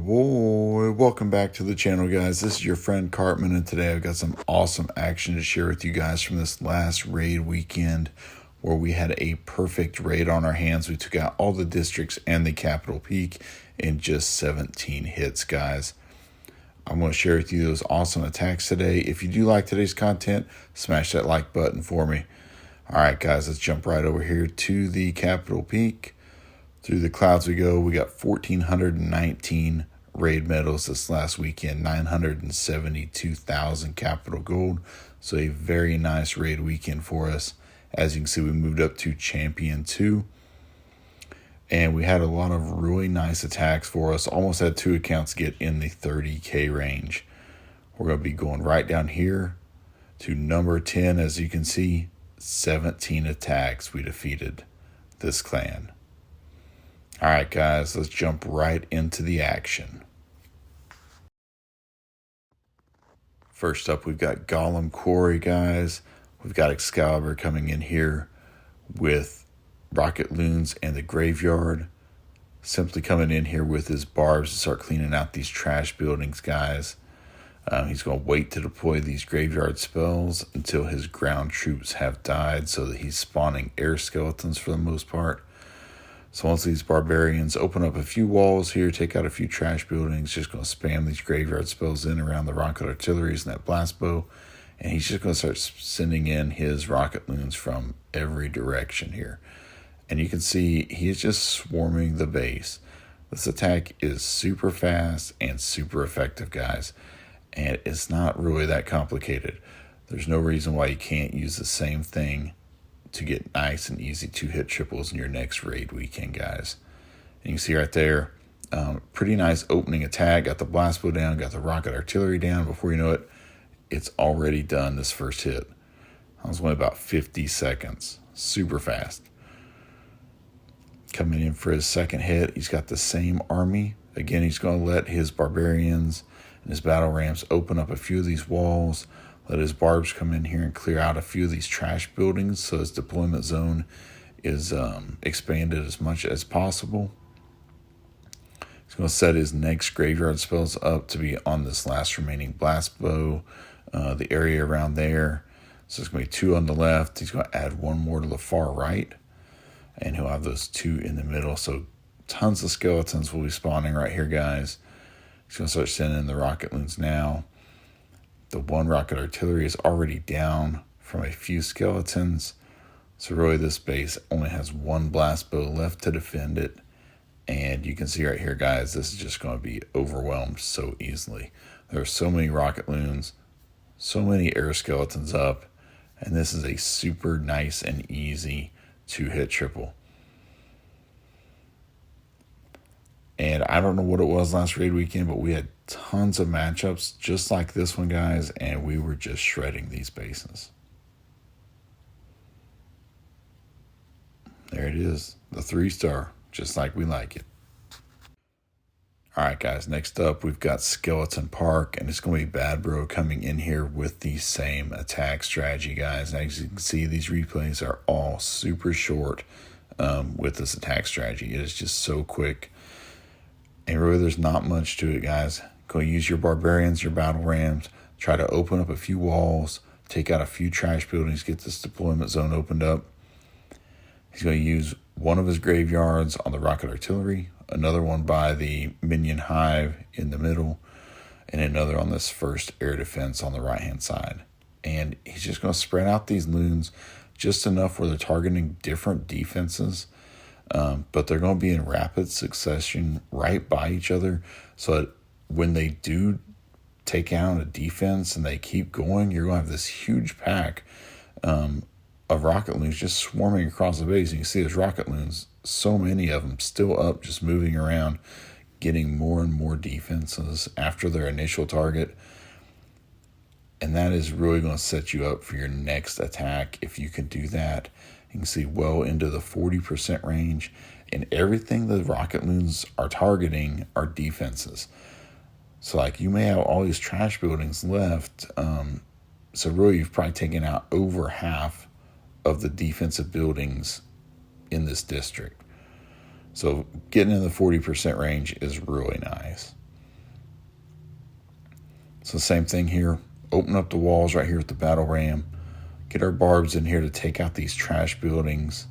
Boy, welcome back to the channel, guys. This is your friend Cartman, and today I've got some awesome action to share with you guys from this last raid weekend where we had a perfect raid on our hands. We took out all the districts and the capital peak in just 17 hits, guys. I'm going to share with you those awesome attacks today. If you do like today's content, smash that like button for me. All right, guys, let's jump right over here to the capital peak. Through the clouds we go. We got 1,419 raid medals this last weekend, 972,000 capital gold. So a very nice raid weekend for us. As you can see, we moved up to Champion 2. And we had a lot of really nice attacks for us. Almost had 2 accounts get in the 30K range. We're going to be going right down here to number 10. As you can see, 17 attacks we defeated this clan. All right, guys, let's jump right into the action. First up, we've got Golem Quarry, guys. We've got Excalibur coming in here with Rocket Loons and the Graveyard. Simply coming in here with his barbs to start cleaning out these trash buildings, guys. He's going to wait to deploy these graveyard spells until his ground troops have died so that he's spawning air skeletons for the most part. So once these barbarians open up a few walls here, take out a few trash buildings, just going to spam these graveyard spells in around the rocket artilleries and that blast bow. And he's just going to start sending in his rocket loons from every direction here. And you can see he is just swarming the base. This attack is super fast and super effective, guys. And it's not really that complicated. There's no reason why you can't use the same thing to get nice and easy 2-hit triples in your next raid weekend, guys. And you can see right there, pretty nice opening attack. Got the blast bow down, got the rocket artillery down. Before you know it, it's already done this first hit. That was only about 50 seconds. Super fast. Coming in for his second hit, he's got the same army. Again, he's going to let his barbarians and his battle rams open up a few of these walls. Let his barbs come in here and clear out a few of these trash buildings so his deployment zone is expanded as much as possible. He's going to set his next graveyard spells up to be on this last remaining blast bow, the area around there. So it's going to be 2 on the left. He's going to add 1 more to the far right. And he'll have those 2 in the middle. So tons of skeletons will be spawning right here, guys. He's going to start sending in the rocket loons now. The 1 rocket artillery is already down from a few skeletons. So really this base only has 1 blast bow left to defend it. And you can see right here, guys, this is just going to be overwhelmed so easily. There are so many rocket loons, so many air skeletons up. And this is a super nice and easy 2-hit triple. And I don't know what it was last raid weekend, but we had tons of matchups just like this one, guys, and we were just shredding these bases. There it is, the 3-star, just like we like it. All right, guys, next up, we've got Skeleton Park, and it's going to be Bad Bro coming in here with the same attack strategy, guys. And as you can see, these replays are all super short with this attack strategy. It is just so quick. And really, there's not much to it, guys. Go use your barbarians, your battle rams, try to open up a few walls, take out a few trash buildings, get this deployment zone opened up. He's going to use 1 of his graveyards on the rocket artillery, another one by the minion hive in the middle, and another on this first air defense on the right-hand side. And he's just going to spread out these loons just enough where they're targeting different defenses. But they're going to be in rapid succession right by each other. So that when they do take out a defense and they keep going, you're going to have this huge pack of rocket loons just swarming across the base. And you can see there's rocket loons, so many of them still up, just moving around, getting more and more defenses after their initial target. And that is really going to set you up for your next attack if you can do that. You can see well into the 40% range. And everything the rocket loons are targeting are defenses. So like you may have all these trash buildings left. So really you've probably taken out over half of the defensive buildings in this district. So getting in the 40% range is really nice. So same thing here. Open up the walls right here with the battle ram. Get our barbs in here to take out these trash buildings.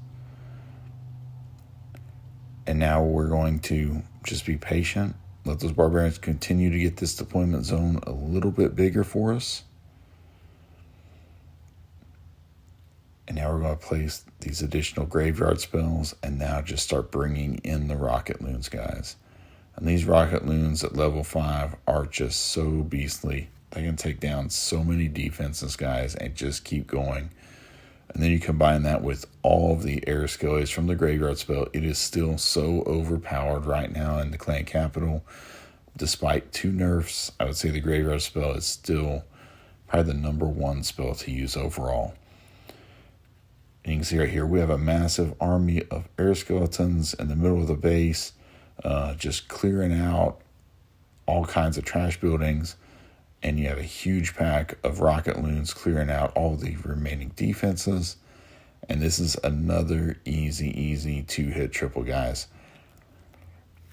And now we're going to just be patient. Let those barbarians continue to get this deployment zone a little bit bigger for us. And now we're going to place these additional graveyard spells and now just start bringing in the Rocket Loons, guys. And these Rocket Loons at level 5 are just so beastly. They can take down so many defenses, guys, and just keep going. And then you combine that with all of the air skellies from the graveyard spell. It is still so overpowered right now in the clan capital. Despite 2 nerfs, I would say the graveyard spell is still probably the #1 spell to use overall. And you can see right here, we have a massive army of air skeletons in the middle of the base, just clearing out all kinds of trash buildings. And you have a huge pack of Rocket Loons clearing out all the remaining defenses. And this is another easy 2-hit triple, guys.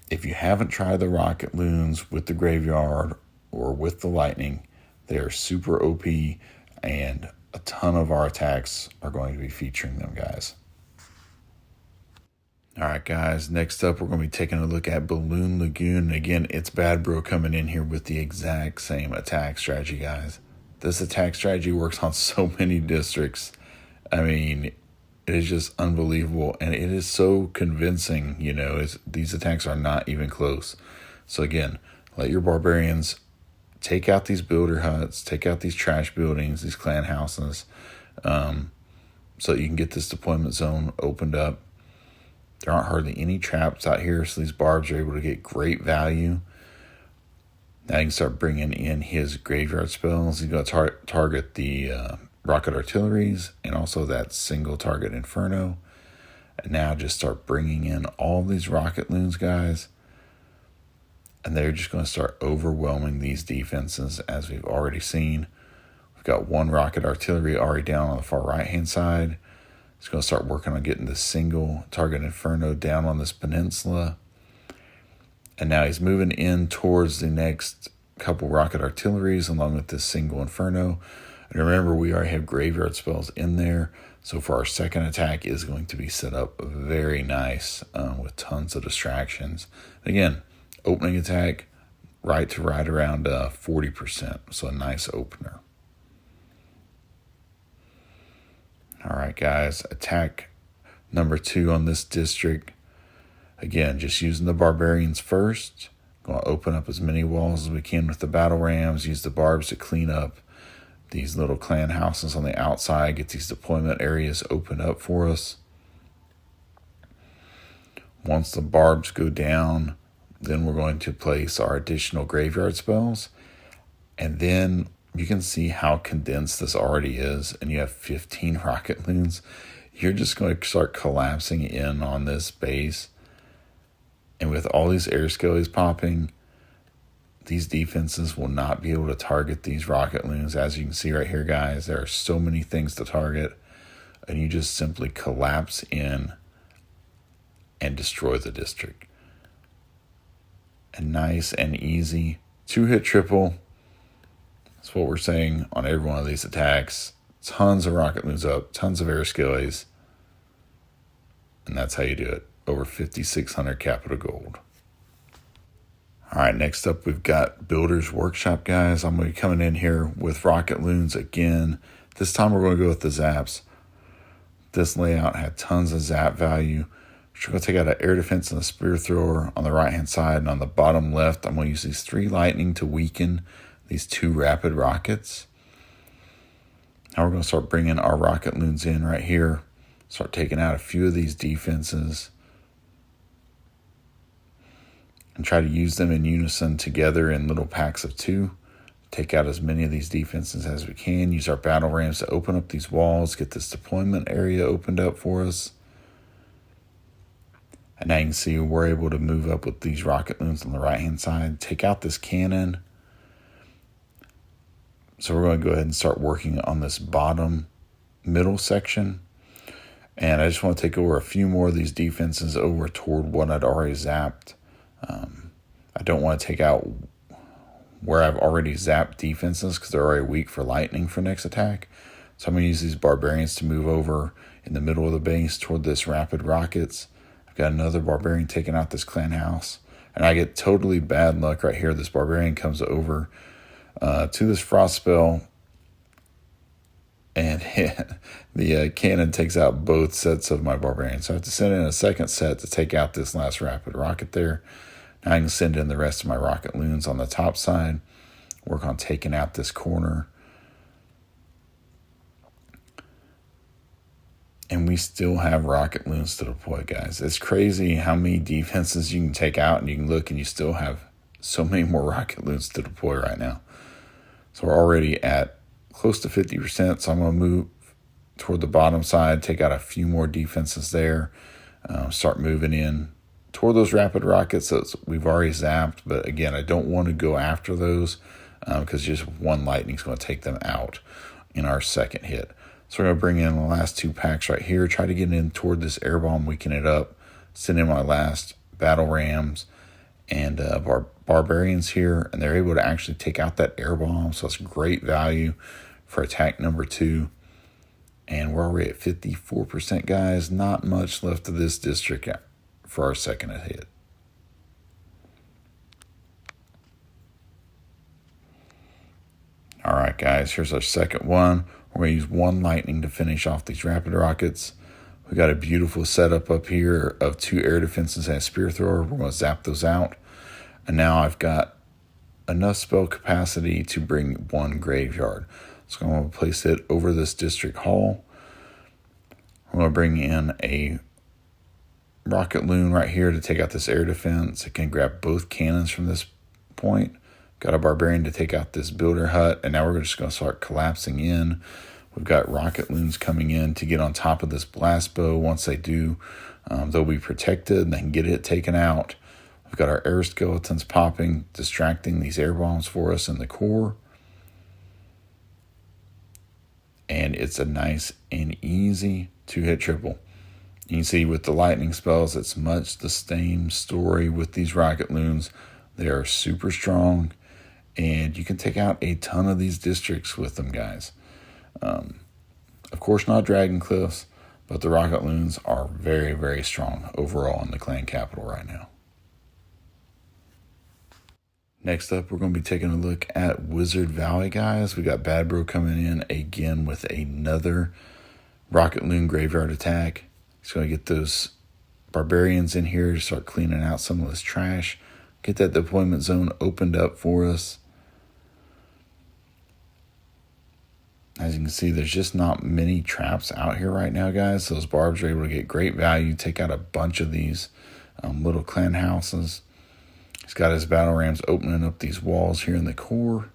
If you haven't tried the Rocket Loons with the Graveyard or with the Lightning, they are super OP, and a ton of our attacks are going to be featuring them, guys. All right, guys, next up, we're going to be taking a look at Balloon Lagoon. Again, it's Bad Bro coming in here with the exact same attack strategy, guys. This attack strategy works on so many districts. I mean, it is just unbelievable, and it is so convincing, you know. These attacks are not even close. So again, let your barbarians take out these builder huts, take out these trash buildings, these clan houses, so you can get this deployment zone opened up. There aren't hardly any traps out here, so these barbs are able to get great value. Now you can start bringing in his graveyard spells. He's going to target the rocket artilleries and also that single target inferno. And now just start bringing in all these Rocket Loons, guys. And they're just going to start overwhelming these defenses, as we've already seen. We've got 1 rocket artillery already down on the far right-hand side. He's going to start working on getting the single target inferno down on this peninsula. And now he's moving in towards the next couple rocket artilleries along with this single inferno. And remember, we already have graveyard spells in there. So for our second attack is going to be set up very nice with tons of distractions. Again, opening attack right around 40%. So a nice opener. All right, guys, attack number 2 on this district. Again, just using the barbarians first. Going to open up as many walls as we can with the battle rams. Use the barbs to clean up these little clan houses on the outside. Get these deployment areas opened up for us. Once the barbs go down, then we're going to place our additional graveyard spells. And then you can see how condensed this already is, and you have 15 Rocket Loons. You're just going to start collapsing in on this base. And with all these air skellies popping, these defenses will not be able to target these Rocket Loons. As you can see right here, guys, there are so many things to target, and you just simply collapse in and destroy the district. A nice and easy 2-hit triple. That's what we're saying on every one of these attacks. Tons of Rocket Loons up, tons of air skellies. And that's how you do it. Over 5,600 capital gold. All right, next up we've got Builder's Workshop, guys. I'm going to be coming in here with Rocket Loons again. This time we're going to go with the zaps. This layout had tons of zap value. We're going to take out an air defense and a spear thrower on the right-hand side. And on the bottom left, I'm going to use these 3 lightning to weaken these 2 rapid rockets. Now we're going to start bringing our Rocket Loons in right here. Start taking out a few of these defenses. And try to use them in unison together in little packs of 2. Take out as many of these defenses as we can. Use our battle rams to open up these walls. Get this deployment area opened up for us. And now you can see we're able to move up with these Rocket Loons on the right-hand side. Take out this cannon. So we're going to go ahead and start working on this bottom middle section. And I just want to take over a few more of these defenses over toward what I'd already zapped. I don't want to take out where I've already zapped defenses because they're already weak for lightning for next attack. So I'm going to use these barbarians to move over in the middle of the base toward this rapid rockets. I've got another barbarian taking out this clan house. And I get totally bad luck right here. This barbarian comes over to this frost spell. And the cannon takes out both sets of my barbarians. So I have to send in a second set to take out this last rapid rocket there. Now I can send in the rest of my rocket loons on the top side. Work on taking out this corner. And we still have rocket loons to deploy, guys. It's crazy how many defenses you can take out, and you can look and you still have so many more rocket loons to deploy right now. So we're already at close to 50%. So I'm going to move toward the bottom side, take out a few more defenses there, start moving in toward those rapid rockets that we've already zapped. But again, I don't want to go after those because just one lightning is going to take them out in our second hit. So we're going to bring in the last two packs right here, try to get in toward this air bomb, weaken it up, send in my last battle rams and barbarians here, and they're able to actually take out that air bomb. So it's great value for attack number 2. And we're already at 54%, guys. Not much left of this district for our second hit. All right, guys, here's our second one. We're going to use one lightning to finish off these rapid rockets. We got a beautiful setup up here of 2 air defenses and a spear thrower. We're going to zap those out. And now I've got enough spell capacity to bring 1 graveyard. So I'm going to place it over this district hall. I'm going to bring in a rocket loon right here to take out this air defense. It can grab both cannons from this point. Got a barbarian to take out this builder hut, and now we're just going to start collapsing in. We've got rocket loons coming in to get on top of this blast bow. Once they do, they'll be protected and they can get it taken out. We've got our air skeletons popping, distracting these air bombs for us in the core. And it's a nice and easy 2-hit triple. You can see with the lightning spells, it's much the same story with these rocket loons. They are super strong, and you can take out a ton of these districts with them, guys. Of course, not Dragon Cliffs, but the rocket loons are very, very strong overall in the clan capital right now. Next up, we're going to be taking a look at Wizard Valley, guys. We got Bad Bro coming in again with another Rocket Loon Graveyard attack. He's going to get those barbarians in here to start cleaning out some of this trash. Get that deployment zone opened up for us. As you can see, there's just not many traps out here right now, guys. Those barbs are able to get great value, take out a bunch of these little clan houses. He's got his battle rams opening up these walls here in the core.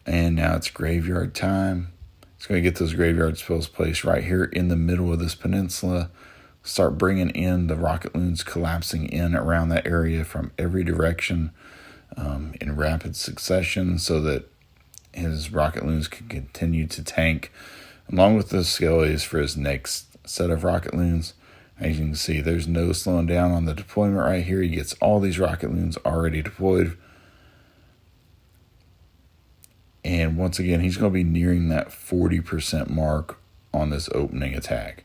And now it's graveyard time. He's going to get those graveyard spells placed right here in the middle of this peninsula. Start bringing in the rocket loons, collapsing in around that area from every direction in rapid succession so that his rocket loons can continue to tank along with the skellies for his next set of rocket loons. As you can see, there's no slowing down on the deployment right here. He gets all these rocket loons already deployed. And once again, he's going to be nearing that 40% mark on this opening attack.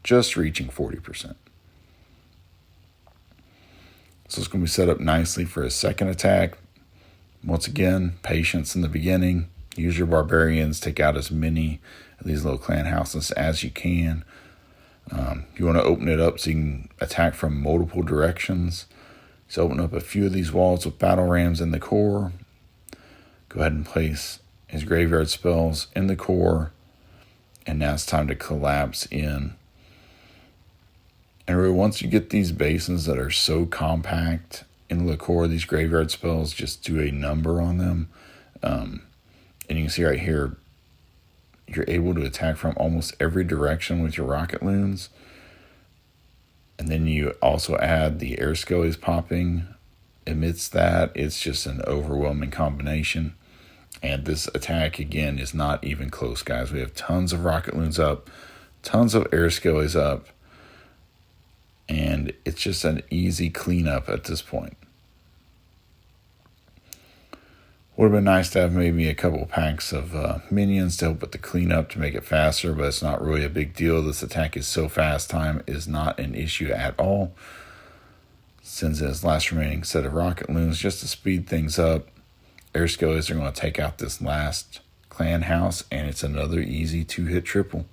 Just reaching 40%. So it's going to be set up nicely for his second attack. Once again, patience in the beginning. Use your barbarians. Take out as many of these little clan houses as you can. You want to open it up so you can attack from multiple directions. So open up a few of these walls with battle rams in the core. Go ahead and place his graveyard spells in the core. And now it's time to collapse in. And really, once you get these bases that are so compact in the core, these graveyard spells just do a number on them. And you can see right here, you're able to attack from almost every direction with your rocket loons. And then you also add the air skellies popping amidst that. It's just an overwhelming combination. And this attack, again, is not even close, guys. We have tons of rocket loons up, tons of air skellies up. And it's just an easy cleanup at this point. Would have been nice to have maybe a couple packs of minions to help with the cleanup to make it faster, but it's not really a big deal. This attack is so fast, time is not an issue at all. Sends his last remaining set of Rocket Loons just to speed things up. Air Skellies are going to take out this last clan house, and it's another easy 2-hit triple.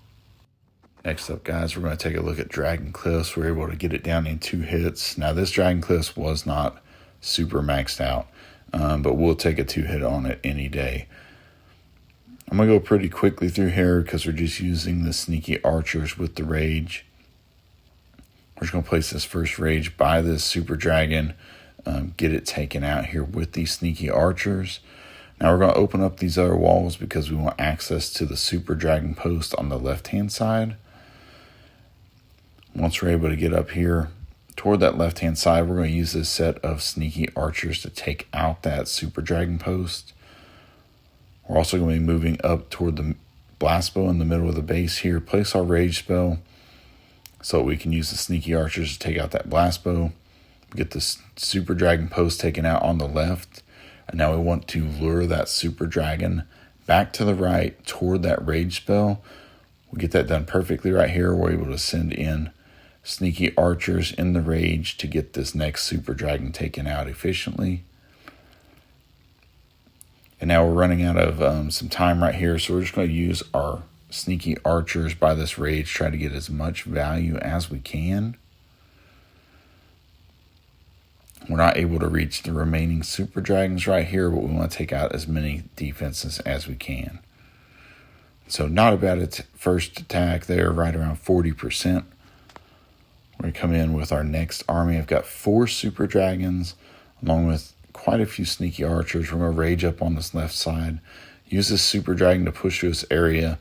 Next up, guys, we're going to take a look at Dragon Cliffs. We're able to get it down in 2 hits. Now, this Dragon Cliffs was not super maxed out, but we'll take a 2-hit on it any day. I'm going to go pretty quickly through here because we're just using the sneaky archers with the rage. We're just going to place this first rage by this super dragon, get it taken out here with these sneaky archers. Now we're going to open up these other walls because we want access to the super dragon post on the left-hand side. Once we're able to get up here toward that left-hand side, we're going to use this set of sneaky archers to take out that super dragon post. We're also going to be moving up toward the blast bow in the middle of the base here. Place our rage spell so we can use the sneaky archers to take out that blast bow. Get the super dragon post taken out on the left. And now we want to lure that super dragon back to the right toward that rage spell. We get that done perfectly right here. We're able to send in sneaky archers in the rage to get this next super dragon taken out efficiently. And now we're running out of some time right here, so we're just going to use our sneaky archers by this rage, try to get as much value as we can. We're not able to reach the remaining super dragons right here, but we want to take out as many defenses as we can. So not a bad first attack there, right around 40%. We're going to come in with our next army. I've got 4 super dragons, along with quite a few sneaky archers. We're going to rage up on this left side. Use this super dragon to push through this area.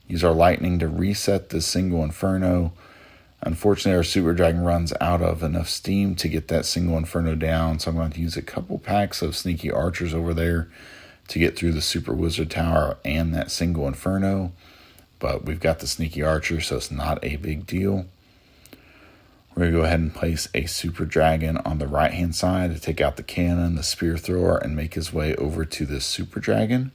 Use our lightning to reset this single inferno. Unfortunately, our super dragon runs out of enough steam to get that single inferno down, so I'm going to use a couple packs of sneaky archers over there to get through the super wizard tower and that single inferno. But we've got the sneaky archer, so it's not a big deal. We're going to go ahead and place a super dragon on the right hand side to take out the cannon, the spear thrower, and make his way over to this super dragon.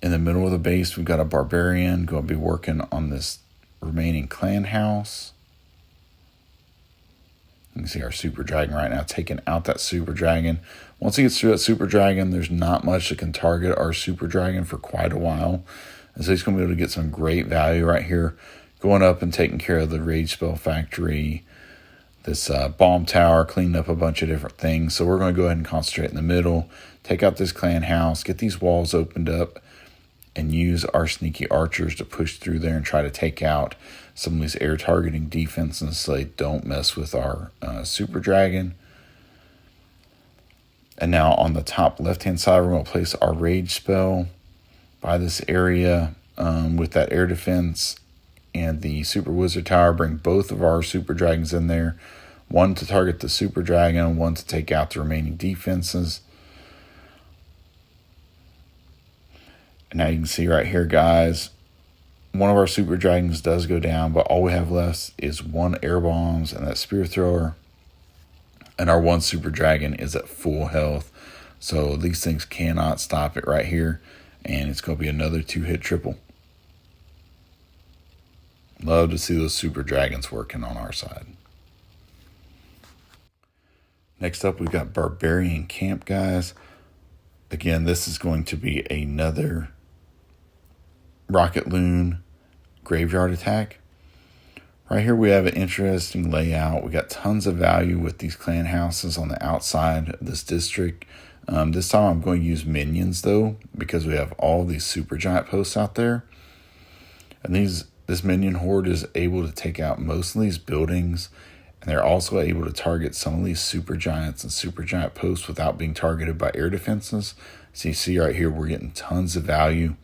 In the middle of the base, we've got a barbarian going to be working on this remaining clan house. You can see our super dragon right now taking out that super dragon. Once he gets through that super dragon, there's not much that can target our super dragon for quite a while. And so he's going to be able to get some great value right here, going up and taking care of the rage spell factory, this bomb tower, cleaning up a bunch of different things. So we're going to go ahead and concentrate in the middle, take out this clan house, get these walls opened up, and use our sneaky archers to push through there and try to take out some of these air targeting defenses so they don't mess with our super dragon. And now on the top left-hand side, we're going to place our rage spell by this area with that air defense and the super wizard tower. Bring both of our super dragons in there. One to target the super dragon, one to take out the remaining defenses. And now you can see right here, guys, one of our super dragons does go down, but all we have left is 1 air bombs and that spear thrower. And our 1 super dragon is at full health. So these things cannot stop it right here. And it's going to be another 2-hit triple. Love to see those super dragons working on our side. Next up, we've got Barbarian Camp, guys. Again, this is going to be another Rocket Loon Graveyard attack. Right here we have an interesting layout. We got tons of value with these clan houses on the outside of this district. This time I'm going to use minions though, because we have all these super giant posts out there. And this minion horde is able to take out most of these buildings, and they're also able to target some of these super giants and super giant posts without being targeted by air defenses. So you see right here, we're getting tons of value.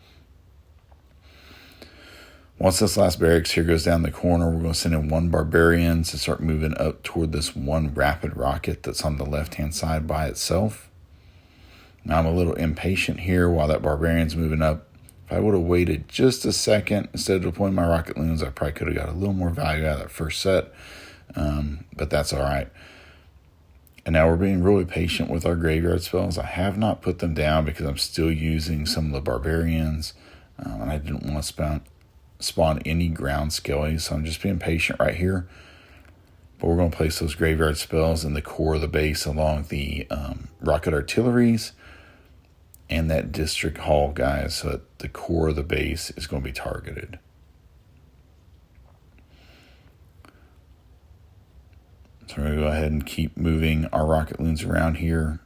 Once this last barracks here goes down the corner, we're going to send in 1 barbarian to start moving up toward this 1 rapid rocket that's on the left-hand side by itself. Now I'm a little impatient here while that barbarian's moving up. If I would have waited just a second instead of deploying my rocket loons, I probably could have got a little more value out of that first set, but that's all right. And now we're being really patient with our graveyard spells. I have not put them down because I'm still using some of the barbarians. And I didn't want to spawn any ground skellies, so I'm just being patient right here. But we're going to place those graveyard spells in the core of the base along the rocket artilleries and that district hall, guys, so that the core of the base is going to be targeted. So we're going to go ahead and keep moving our rocket loons around here,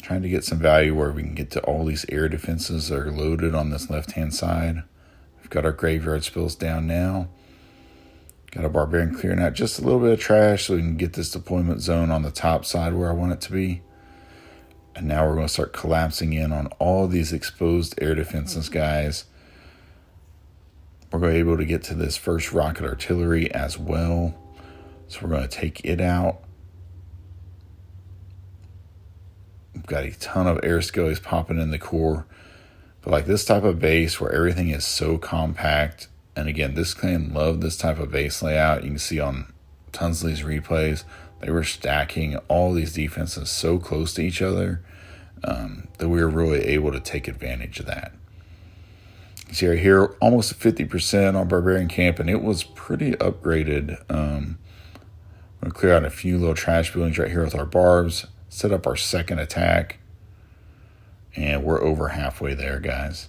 trying to get some value where we can get to all these air defenses that are loaded on this left-hand side. We've got our graveyard spells down now. Got a barbarian clearing out just a little bit of trash so we can get this deployment zone on the top side where I want it to be. And now we're going to start collapsing in on all these exposed air defenses, guys. We're going to be able to get to this first rocket artillery as well. So we're going to take it out. We've got a ton of air skellies popping in the core. But like this type of base where everything is so compact, and again, this clan loved this type of base layout. You can see on tons of these replays, they were stacking all these defenses so close to each other that we were really able to take advantage of that. You see right here, almost 50% on Barbarian Camp, and it was pretty upgraded. I'm going to clear out a few little trash buildings right here with our barbs, set up our second attack, and we're over halfway there, guys.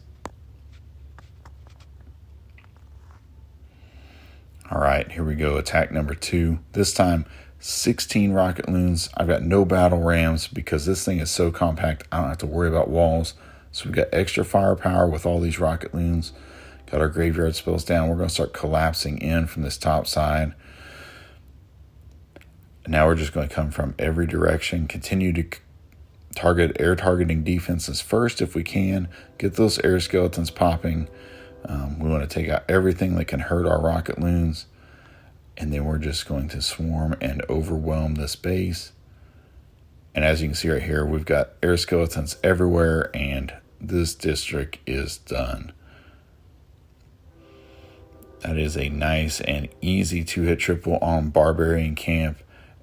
All right, here we go. Attack number 2. This time, 16 rocket loons. I've got no battle rams because this thing is so compact, I don't have to worry about walls. So we've got extra firepower with all these rocket loons. Got our graveyard spells down. We're going to start collapsing in from this top side. And now we're just going to come from every direction. Continue to target air targeting defenses first if we can. Get those air skeletons popping. We want to take out everything that can hurt our rocket loons. And then we're just going to swarm and overwhelm this base. And as you can see right here, we've got air skeletons everywhere, and this district is done. That is a nice and easy 2-hit triple on Barbarian Camp.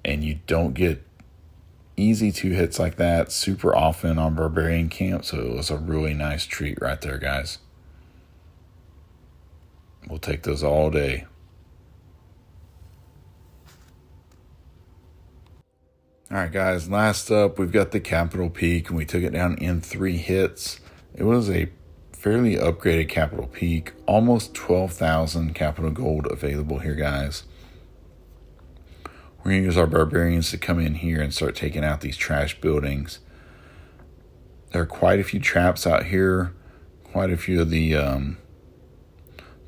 And you don't get easy 2 hits like that super often on Barbarian Camp. So it was a really nice treat right there, guys. We'll take those all day. All right, guys, last up, we've got the Capital Peak, and we took it down in 3 hits. It was a fairly upgraded Capital Peak, almost 12,000 capital gold available here, guys. We're going to use our barbarians to come in here and start taking out these trash buildings. There are quite a few traps out here, quite a few of the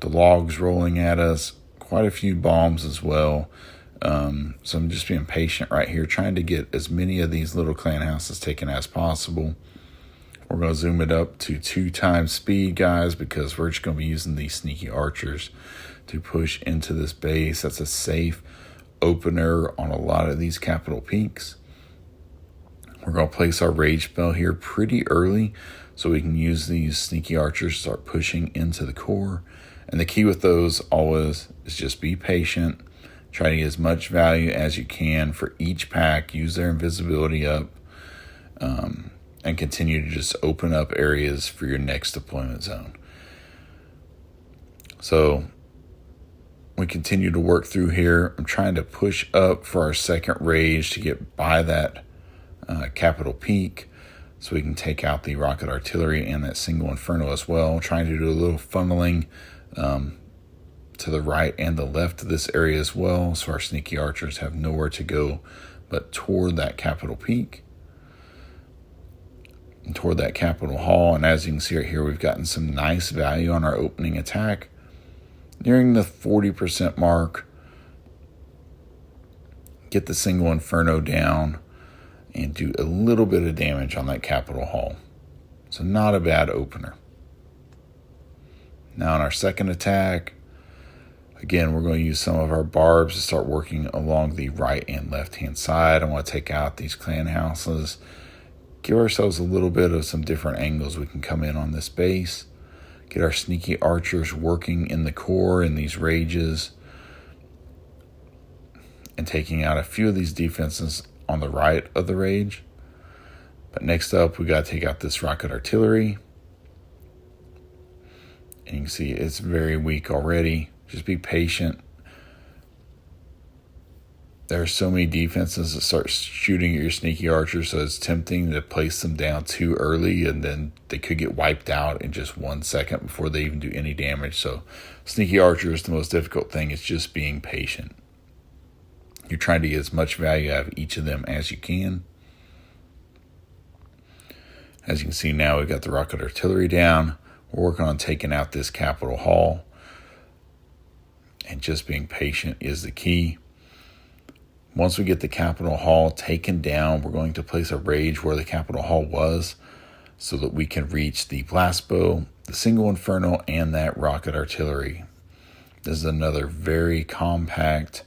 logs rolling at us, quite a few bombs as well. So I'm just being patient right here, trying to get as many of these little clan houses taken as possible. We're going to zoom it up to 2 times speed, guys, because we're just going to be using these sneaky archers to push into this base. That's a safe opener on a lot of these capital peaks. We're going to place our rage spell here pretty early so we can use these sneaky archers to start pushing into the core. And the key with those always is just be patient. Try to get as much value as you can for each pack. Use their invisibility up. And continue to just open up areas for your next deployment zone. So we continue to work through here. I'm trying to push up for our second rage to get by that capital peak so we can take out the rocket artillery and that single inferno as well. Trying to do a little funneling to the right and the left of this area as well, so our sneaky archers have nowhere to go but toward that capital peak and toward that capital hall. And as you can see right here, we've gotten some nice value on our opening attack, nearing the 40% mark. Get the single inferno down and do a little bit of damage on that capital hall. So not a bad opener. Now on our second attack, again, we're going to use some of our barbs to start working along the right and left-hand side. I want to take out these clan houses, give ourselves a little bit of some different angles we can come in on this base. Get our sneaky archers working in the core in these rages and taking out a few of these defenses on the right of the rage. But next up, we got to take out this rocket artillery. And you can see it's very weak already. Just be patient. There are so many defenses that start shooting at your sneaky archers, so it's tempting to place them down too early, and then they could get wiped out in just 1 second before they even do any damage. So sneaky archer is the most difficult thing. It's just being patient. You're trying to get as much value out of each of them as you can. As you can see now, we've got the rocket artillery down. We're working on taking out this Capitol Hall. And just being patient is the key. Once we get the Capitol Hall taken down, we're going to place a rage where the Capitol Hall was so that we can reach the blast bow, the single inferno, and that rocket artillery. This is another very compact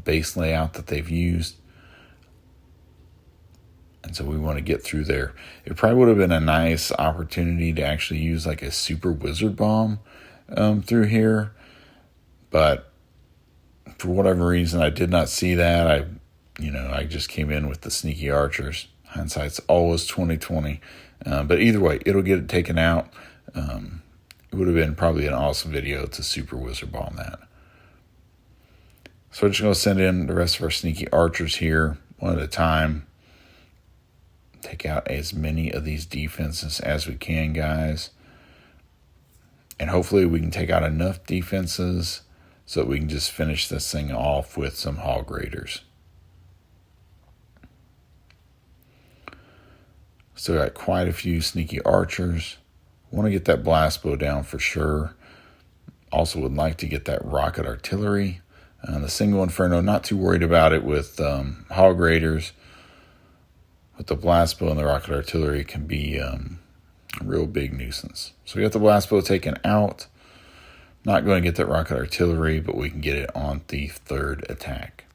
base layout that they've used. And so we want to get through there. It probably would have been a nice opportunity to actually use like a super wizard bomb through here. But for whatever reason, I did not see that. I just came in with the sneaky archers. Hindsight's always 20/20. But either way, it'll get it taken out. It would have been probably an awesome video to super wizard bomb that. So we're just going to send in the rest of our sneaky archers here, one at a time. Take out as many of these defenses as we can, guys. And hopefully we can take out enough defenses so that we can just finish this thing off with some hog raiders. Still got quite a few sneaky archers. Want to get that blast bow down for sure. Also would like to get that rocket artillery. The single inferno, not too worried about it with hog raiders. But the blast bow and the rocket artillery can be a real big nuisance. So we got the blast bow taken out. Not going to get that rocket artillery, but we can get it on the third attack.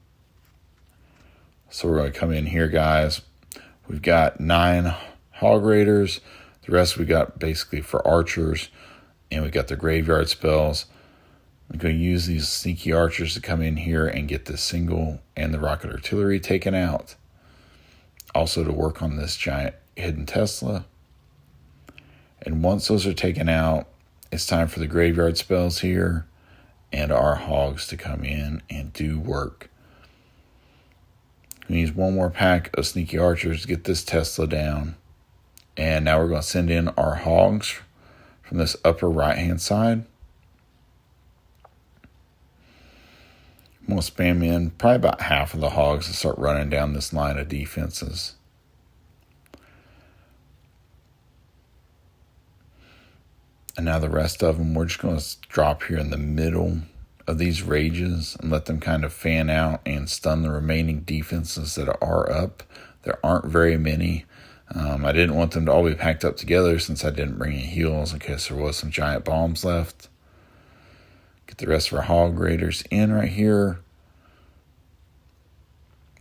So we're going to come in here, guys. We've got 9 hog raiders. The rest we got basically for archers. And we got the graveyard spells. I'm going to use these sneaky archers to come in here and get the single and the rocket artillery taken out. Also to work on this giant hidden Tesla. And once those are taken out, it's time for the graveyard spells here and our hogs to come in and do work. We use one more pack of sneaky archers to get this Tesla down. And now we're going to send in our hogs from this upper right-hand side. I'm going to spam in probably about half of the hogs to start running down this line of defenses. And now the rest of them, we're just going to drop here in the middle of these rages and let them kind of fan out and stun the remaining defenses that are up. There aren't very many. I didn't want them to all be packed up together since I didn't bring any heals in case there was some giant bombs left. Get the rest of our hog raiders in right here.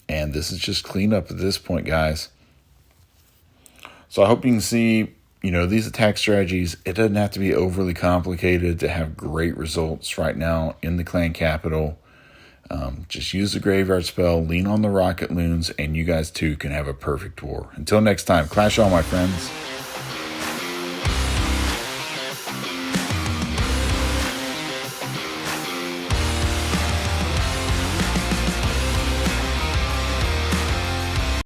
And this is just cleanup at this point, guys. So I hope you can see, these attack strategies, it doesn't have to be overly complicated to have great results right now in the clan capital. Just use the graveyard spell, lean on the Rocket Loons, and you guys too can have a perfect war. Until next time, clash on, my friends.